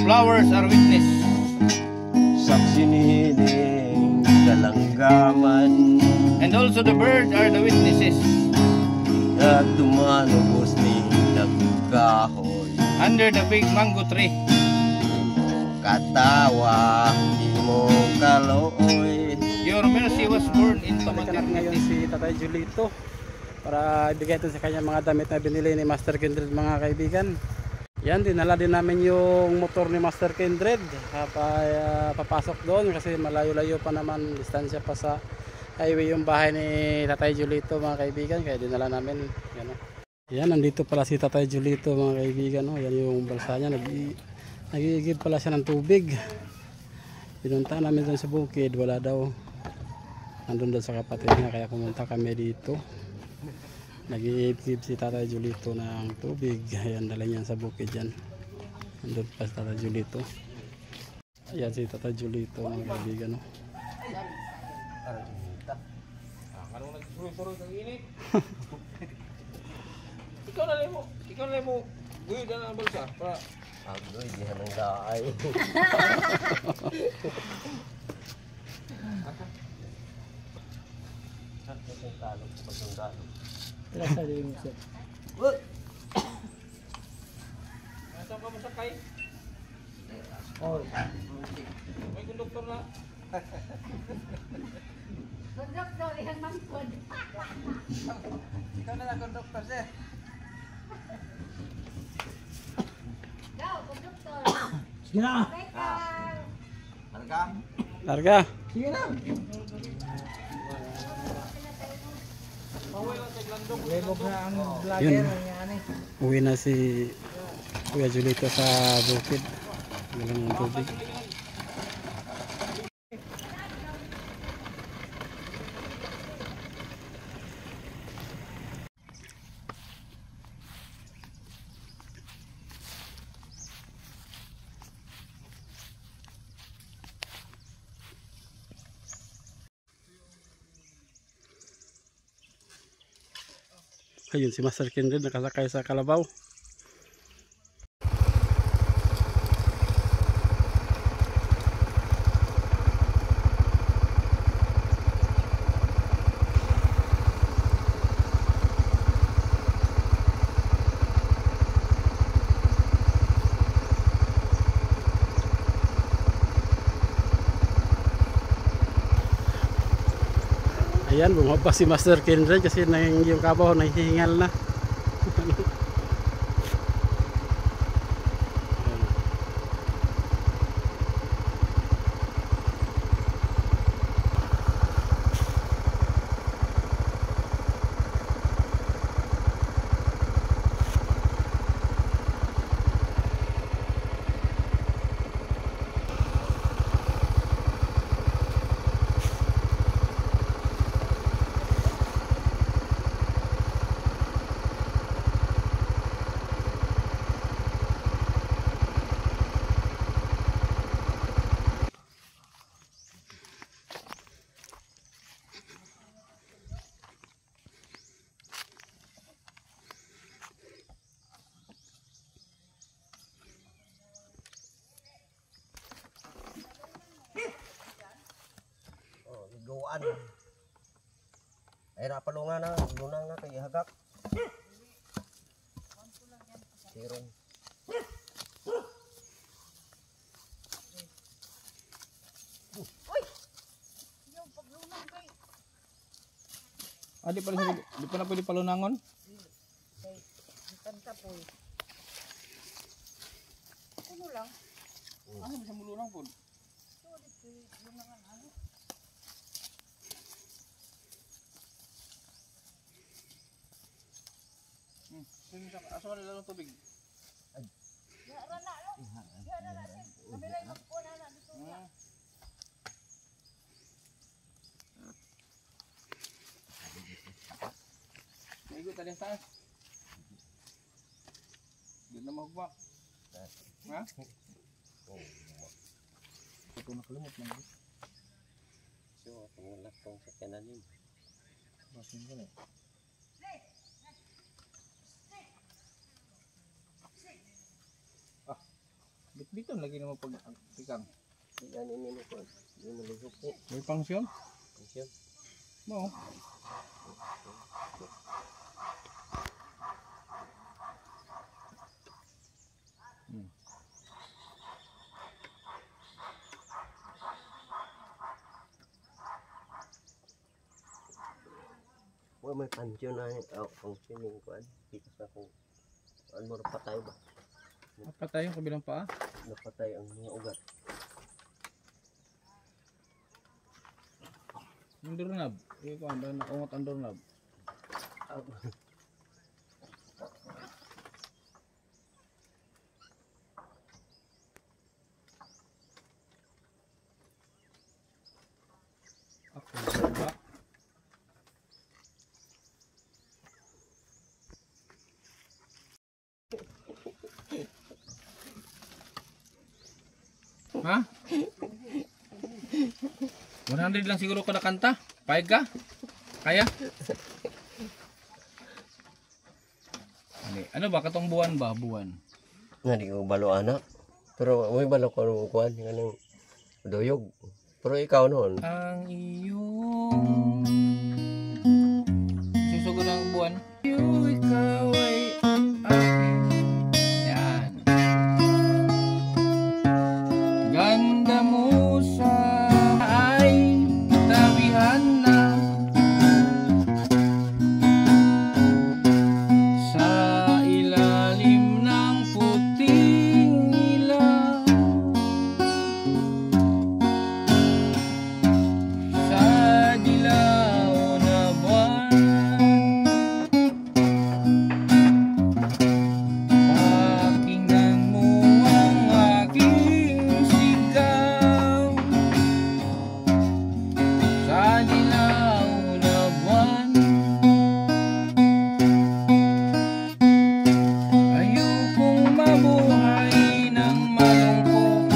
flowers are witness. Saksi nining kalanggaman, And also the birds are the witnesses. at tumanubos ni nagkahoy. Under the big mango tree. Katawa, imo kalooy. Your mercy was born in Balikan natin ngayon si Tatay Julito para ibigay ito sa kanyang mga damit na binili ni Master Kindred, mga kaibigan. Yan, dinala din namin yung motor ni Master Kindred. Papasok doon kasi malayo-layo pa naman, distansya pa sa highway yung bahay ni Tatay Julito, mga kaibigan. Kaya dinala namin. Yan, yan, nandito pala si Tatay Julito, mga kaibigan. Yan yung balsa niya. Nag-iigib pala siya ng tubig. Pinunta namin doon sa bukid, wala daw. Nandun doon sa kapatid niya, kaya pumunta kami dito. Nag-iigib si Tatay Julito ng tubig. Ayan, dala niya sa bukid dyan. Nandun pa si Tatay Julito. Ayan si Tatay Julito, mga kaibigan. No? Anong nagsuroy-suroy ng init? Ikaw na mo. Guyod na ang balsa. Para Agoy, di hanang daay. Nasaan ka masakay? May konduktor na. Konduktor, yang mangkod. Ikaw na lang konduktor siya. Daw, konduktor. Sige na! Harga? Larga! Sige na. Paway lang sa glandong. Lebog na ang vlogger. Yun. Yan eh. Uwi na si Kuya Julito sa bukid. Dala niya ng tubig. Ayun si Master Kindred nakasakay sa kalabaw. Ayan, bumaba si Master Kindred kasi yung kabaw nahihingal na. Luan. Ay napalungan na, lunang na kay hagap. Sirong. Di pa na pwede palunangon? Kanta po eh. Ano lang? Ano bisa mulunang po? Asa man lang tubig? Ya na no. Ya na na. Kabilay mo po na dito. Maigo tadi taas. Di na mahugba. Ha? Ito nakalimot lang. So, pangulak tong sa kananin. Basin ko na. Bitbiton lagi naman pag tikang. Yan ini mo ko. Hindi mo ligok ni. May function? Function. Mo. Wa may function na functioning ko. Dito sa kung ano mo patay ba? Patay yung kabilang paa. Napatay ang mga ugat. Yung doorknob. Ikaw ang ba nakungot ang doorknob? Ako ba? Ha? 100 lang siguro kada kanta. Payag ka? Kaya? Ano ba? Katong buwan ba? Buwan. Nga di ko balo anak. Pero may balo ko nung kuhan. Nga nang doyog. Pero ikaw noon. Ang iyong susugo ng buwan. Ikaw ay akin. Yan. Ganda mo sa ay tawihan na sa ilalim ng puting ilaw. Sa dilaw na buwan, pakinggan mo ang aking sigaw. Sa dilaw na buwan, ayokong mabuhay ng malungkot.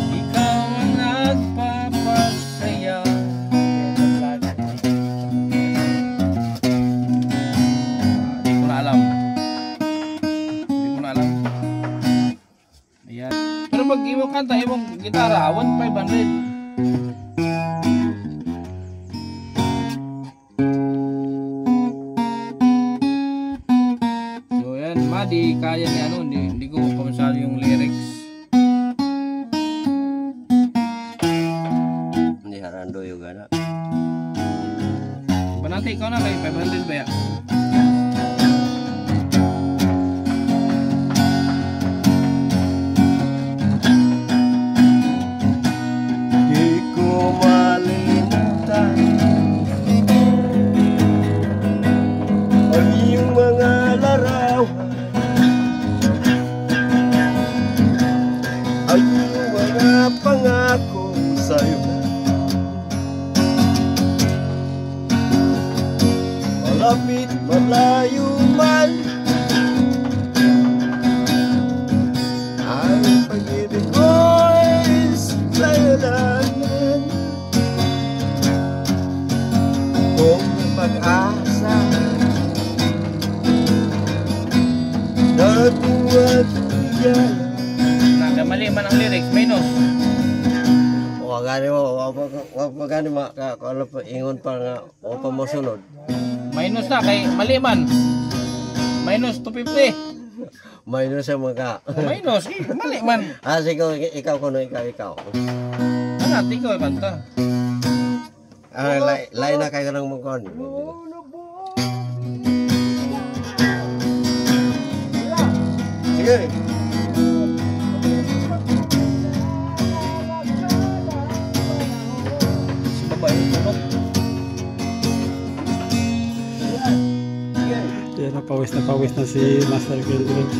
Ikaw ang nagpapasaya. Di ko na alam. Di ko na alam. Ayan. Pero pag imong kanta, imong gitara, 1,500. So yan, di kaya ni ano, hindi ko pamasyado yung lyrics. Hindi haran doyog anak. Panati, ikaw na kay 500 ba ya? Di ko malimutan ang iyong mga larawan, ang iyong mga pangako sa'yo. Malapit, malayo man, ang pag-ibig ko'y sa'yo lang. Kung may pag-asa na tuwag bigay. Nakamali man ang lyrics, minus. Huwag gani mo, huwag gani mo, kung pa ingon pa nga, o pa mo sunod. Minus na, kay mali man. Minus 250. Minus sa mga. Minus, mali man. Sige, ikaw kuno, ikaw. Ano, ikaw ay kanta. Lain na kayo ng mungkon. Sige. Si babae yung tunog. Yan, na pawis na si Master Kindred.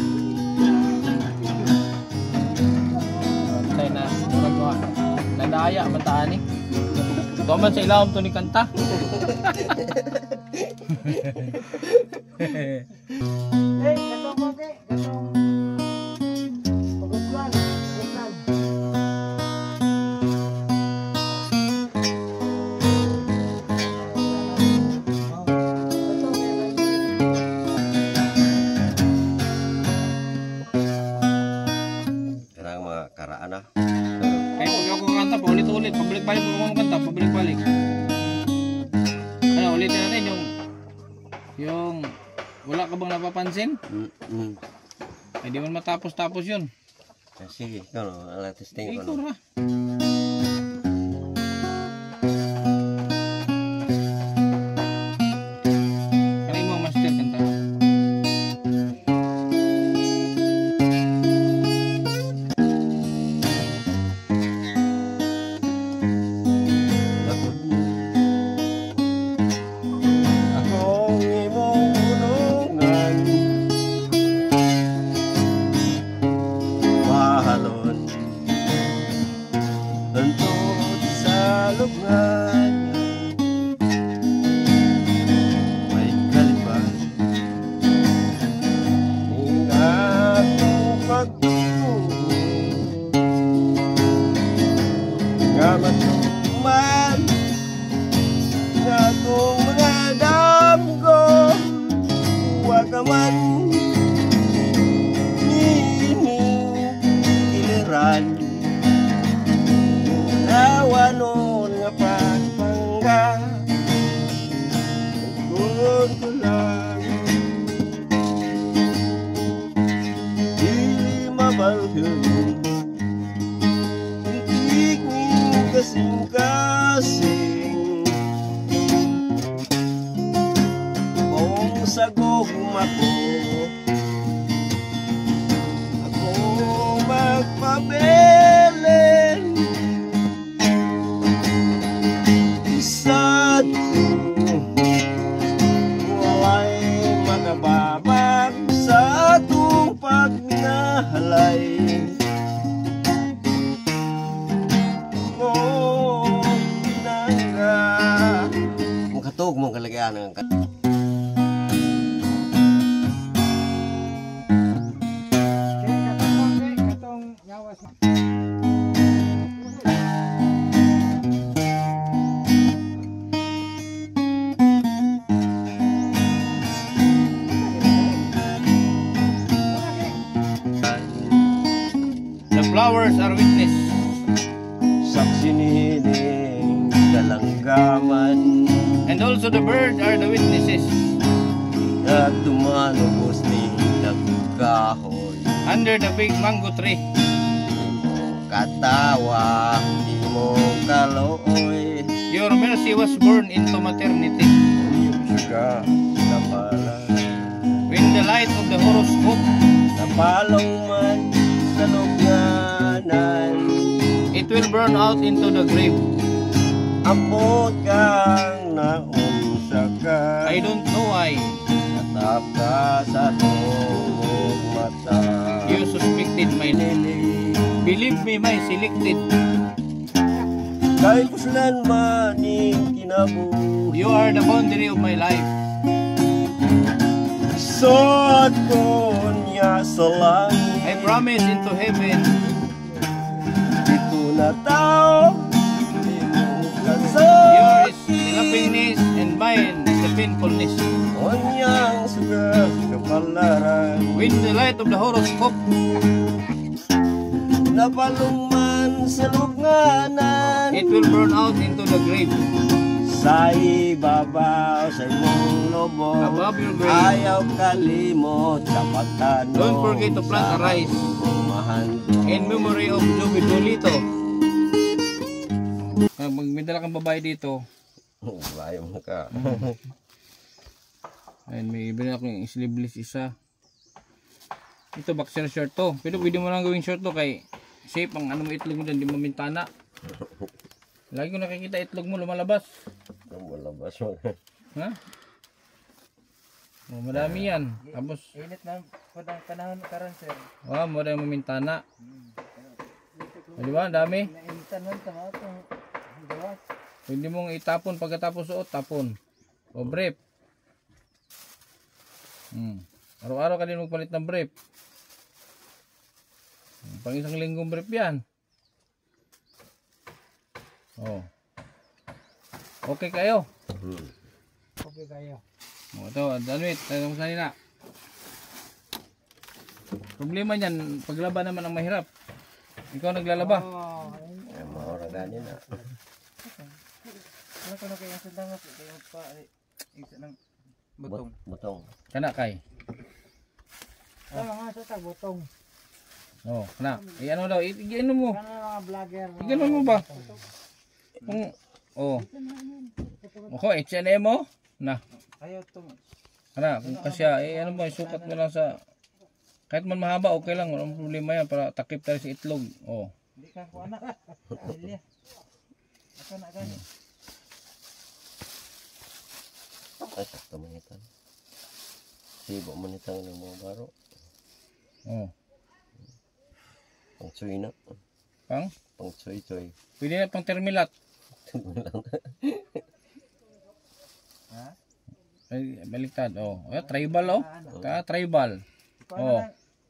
Tay na, nagawa. Nadaya, mataan eh. Tuman sa ilawom to ni kanta. Eh, gatong konti. Gatong. Pagutlan. Pagutlan. napapansin? Ay di man matapos-tapos yun. Sige, ikaw no, testing ko Ikaw no. na. Kaya mo master kanta. Akong imong bulungan, mahalon tungtod sa lubngan, may kalipay ning akong pagtuo nga matuman nga akong mga damgo, huwag ka man iliran nawanon nga pagpangga tugod ko lang di mabalgan titik ning kasing-kasing kung sagog ako magpabelen sad walay makababag sa atong pagminahalay kung pinangga makatog mong kalagyan ng Katong nyawas na. The flowers are witness. saksi nining dalanggaman And also the bird are the witnesses. at tumanubos ni nagkahoy Under the big mango tree. katawa di mo kalooy Your mercy was born into maternity. ka napala When the light of the horoscope, napalong man sa lugnanan it will burn out into the grave. ambot kang naunsa ka I don't know why natap ka sa tong mata you suspected my name. Believe me, my selected. kahit puslan maning kinabuhi You are the boundary of my life. Sod ko niya sa langit I promise into heaven. Ito na tao Yours is the happiness and mine is the painfulness. Onyang sugat kapalaran When the light of the horoscope, Napalungman sa lugnanan it will burn out into the grave. Sa ibabaw sa imong lobo Above your grave. Ayaw kalimot dapat tanong Don't forget to plant a rice in memory of Joby Dolito. Pag magdala kang babae dito, Ayaw mo ka ayun, may ibili ako yung sleeveless isa. Ito boxer shirt to. Pero pwede mo lang gawing short to kay safe ang ano mo itlog mo dyan, di mamintana. Lagi ko nakikita itlog mo lumalabas. Malabas mo Ha? Oh, madami yan. Tapos, Init na padang panahon karon sir. wow, mo rin mamintana. O, di ba? Ang dami. Nainitan man sa mga itong gawas. Pwede mong itapon pagkatapos suot, tapon. O brief. Araw-araw ka din magpalit ng brief. Pang isang linggong brief yan. Oh. Okay kayo. Okay kayo. O ito, Danwit, tanong sa nila. Problema niyan, paglaba naman ang mahirap. Ikaw naglalaba. Oh, Maura ganin na ano ko na kayo sa dangas kayo pa isa lang Butong. Butong. Kana kay. Sa mga sa tagbutong. Oh, kana. Ano daw, ano mo? Kana mga vlogger. Ganun mo ba? Kung oh. Ako, H&M mo? Na. Ayaw tong. Kana, kung kasya, ano mo, sukat mo lang sa kahit man mahaba, okay lang. Walang problema yan para takip tayo sa itlog. Oh. Hindi ka ko anak. Ilya. Ako na gani. Ay, sakto man ito. Sibo man ito ng mga baro. Oh. Pang tsuy na. Pang? Pang tsuy-tsuy. Pwede na pang termilat. Ha? Ay, baliktad. Oh. Ay, tribal, oh. Tribal. Oh.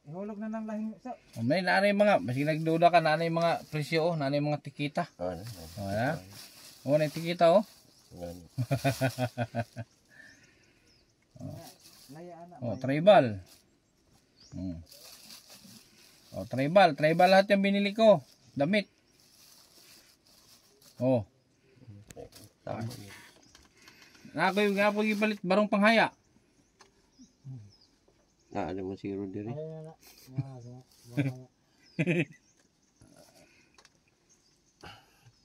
Ihulog na ng lahing sa. May nanay mga, basi nagduda ka, nanay mga presyo, oh. Nanay mga tikita. Ano? Oh, na? Oh, nanay tikita, oh. Ano? Layaan na. Oh, tribal. Oh, tribal. Tribal lahat yung binili ko. Damit. Oh. Tama yun. Nga po ibalit barong panghaya. Ano mo si Rodri?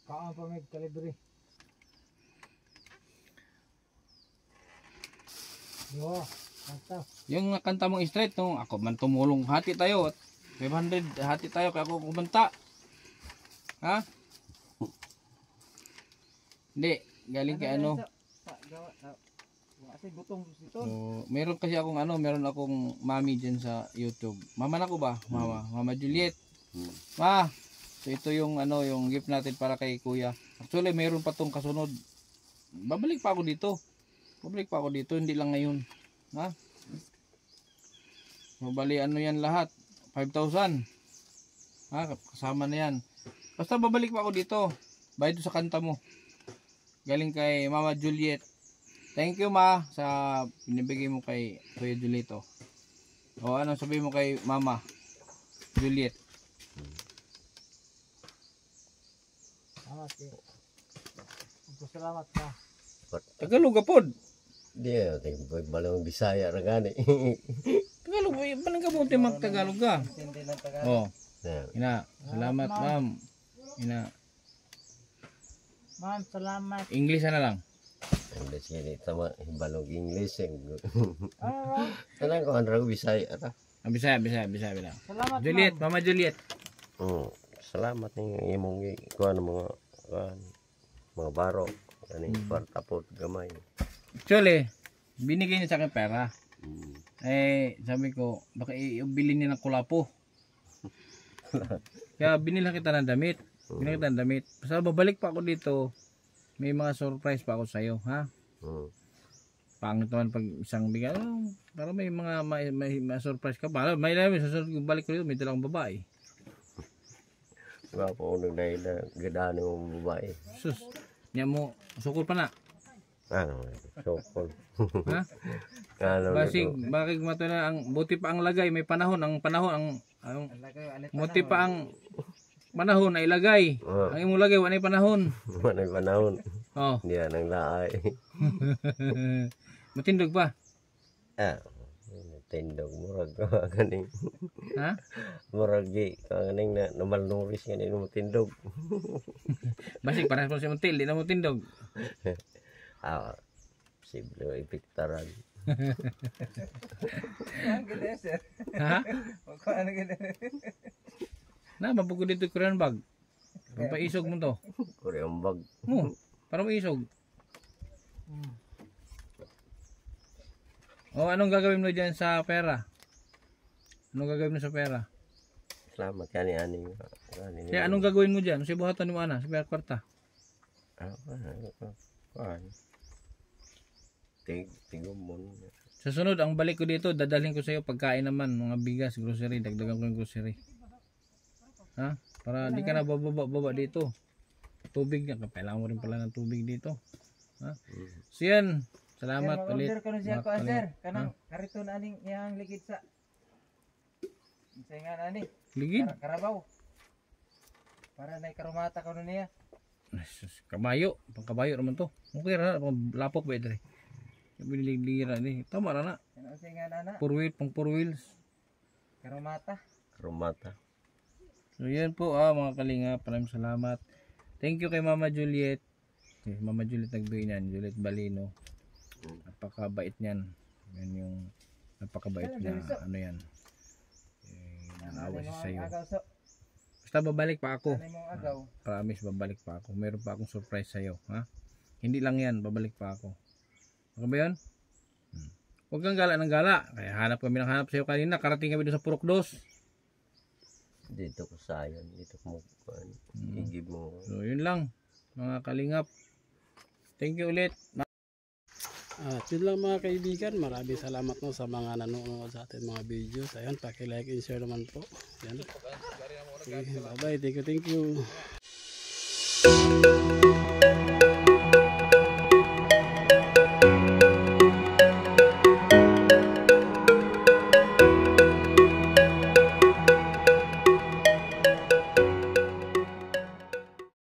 Kaan pa may kalibre. Yo, kanta. Yung kanta mong straight, no? Ako man tumulong. Hati tayo. 500, hati tayo. Kaya ako kumanta. Ha? Hindi. Galing kay ano. Sa gawa. Kasi butong dito. So, meron kasi akong meron akong mami dyan sa YouTube. Mama na ko ba? Mama Juliet. Ma, so ito yung yung gift natin para kay Kuya. Actually, meron pa tong kasunod. Babalik pa ako dito. Hindi lang ngayon. Ha? Mabali yan lahat. 5,000. Ha? Kasama na yan. Basta babalik pa ako dito. Bayad sa kanta mo. Galing kay Mama Juliet. Thank you, Ma, sa binibigay mo kay Kuya Julito. O anong sabihin mo kay Mama Juliet? Salamat eh. Salamat ka. Tagalog apod. Di, balang Bisaya na gani. Tagalog, balang ka mo timang Tagalog ka. Hindi ng Tagalog. Oh, ina, salamat ma'am. Ina, Ma'am, salamat. English na lang. Ang sini tama balong English yung. Ano? Tanang ko ang raw Bisaya ata. Bisaya. Salamat, Juliet, Mama Juliet. Salamat ni imong kuan mga baro kaning partapot gamay. Actually, binigay niya sa akin pera. Eh, sabi ko, baka i-bilhin niya ng kulapo. Kaya binila kita ng damit. Basta babalik pa ako dito. May mga surprise pa ako sa'yo, ha? Pangit naman pag isang bigay. Para may mga may surprise ka pa. May balik ko dito, may dalang babae. Nga po unang dahil na gadaan yung babae. Sus, niya mo, sukol pa na. Ano, sokol. Ha? Ano, Basig, bakit mato na ang buti pa ang lagay, may panahon, ang buti pa ang panahon na ilagay. Ang imong lagay, wala panahon. Manay panahon. Oh. Diyan ang laay. Matindog pa. Tindog murag kaning. Ha? Murag gi kaning na malnourished kaning matindog. Basig, parang sa muntil, di na mo tindog. Posible ipiktaran. Ang ganda, sir. Ha? Ano ganda? Na, mabugod dito Korean bag. Pampaisog mo to. Korean bag. Para maisog. O, anong gagawin mo dyan sa pera? Anong gagawin mo sa pera? Salamat kani ani. Kaya anong gagawin mo dyan? Sa buhatan mo ana, sa pera kwarta. Tingom mo. Sa sunod, ang balik ko dito, dadalhin ko sa iyo pagkain naman, mga bigas, grocery, dagdagan ko yung grocery. Ha? Para di ka na baba dito. Tubig na, kailangan mo rin pala ng tubig dito. Ha? So yan, salamat ulit. Order ko na siya ko, sir. Kanang kariton aning yang ligid sa. Sa nga ani. Ligid? Karabaw. Para na karumata ko na niya. Kabayo, pang kabayo naman to. Okay ra, pang lapok ba ito? Biligira ni. Tama ra na. Ano siya nga nana? 4 wheel, pang 4 wheels. Karumata. Kromata. So yan po mga kalinga, maraming salamat. Thank you kay Mama Juliet. Mama Juliet nagbuhay niyan, Juliet Balino. Napakabait niyan. Yan yung napakabait na ano yan. Nanawa siya sa'yo. Agaw so. Basta babalik pa ako. Ano mong agaw? Promise babalik pa ako. Meron pa akong surprise sa'yo. Ha? Hindi lang yan, babalik pa ako. Okay ba yun? Huwag kang gala ng gala. Kaya hanap kami ng hanap sa'yo kanina. Karating kami doon sa Purok 2. Dito ko sayon. Dito ko igib mo. So yun lang mga kalingap. Thank you ulit. At yun lang mga kaibigan, maraming salamat no sa mga nanonood sa ating mga videos. Ayan, paki-like and share naman po. Ayan. Okay, bye bye, thank you.